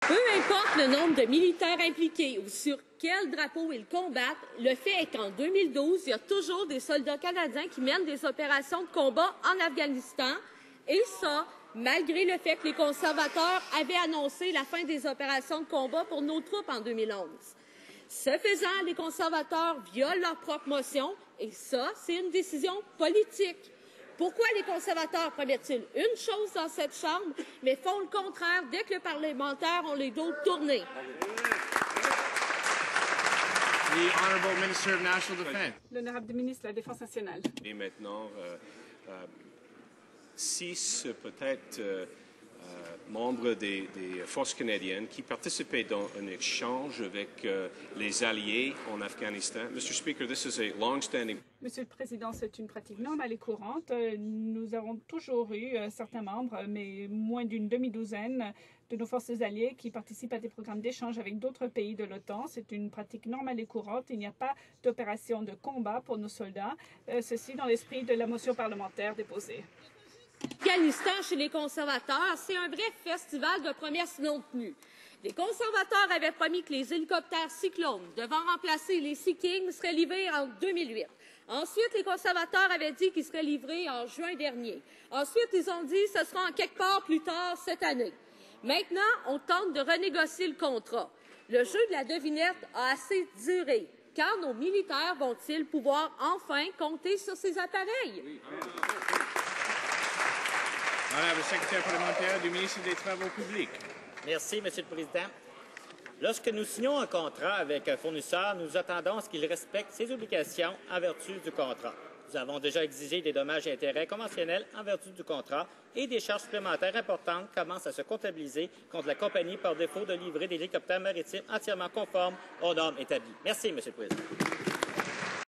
Peu importe le nombre de militaires impliqués ou sur quel drapeau ils combattent, le fait est qu'en 2012, il y a toujours des soldats canadiens qui mènent des opérations de combat en Afghanistan, et ça, malgré le fait que les conservateurs avaient annoncé la fin des opérations de combat pour nos troupes en 2011. Ce faisant, les conservateurs violent leur propre motion, et ça, c'est une décision politique. Pourquoi les conservateurs promettent-ils une chose dans cette Chambre, mais font le contraire dès que les parlementaires ont les dos tournés? L'honorable ministre de la Défense nationale. Et maintenant, 6 peut-être membres des forces canadiennes qui participaient dans un échange avec les alliés en Afghanistan. Mr. Speaker, this is a long-standing. Monsieur le Président, c'est une pratique normale et courante. Nous avons toujours eu certains membres, mais moins d'une demi-douzaine de nos forces alliées qui participent à des programmes d'échange avec d'autres pays de l'OTAN. C'est une pratique normale et courante. Il n'y a pas d'opération de combat pour nos soldats. Ceci dans l'esprit de la motion parlementaire déposée. L'Afghanistan chez les conservateurs, c'est un vrai festival de promesses non tenues. Les conservateurs avaient promis que les hélicoptères Cyclone devant remplacer les Sea King seraient livrés en 2008. Ensuite, les conservateurs avaient dit qu'ils seraient livrés en juin dernier. Ensuite, ils ont dit que ce sera en quelque part plus tard cette année. Maintenant, on tente de renégocier le contrat. Le jeu de la devinette a assez duré. Quand nos militaires vont-ils pouvoir enfin compter sur ces appareils? Oui. Honorable secrétaire parlementaire du ministre des Travaux publics. Merci, Monsieur le Président. Lorsque nous signons un contrat avec un fournisseur, nous attendons à ce qu'il respecte ses obligations en vertu du contrat. Nous avons déjà exigé des dommages et intérêts conventionnels en vertu du contrat et des charges supplémentaires importantes commencent à se comptabiliser contre la compagnie par défaut de livrer des hélicoptères maritimes entièrement conformes aux normes établies. Merci, Monsieur le Président.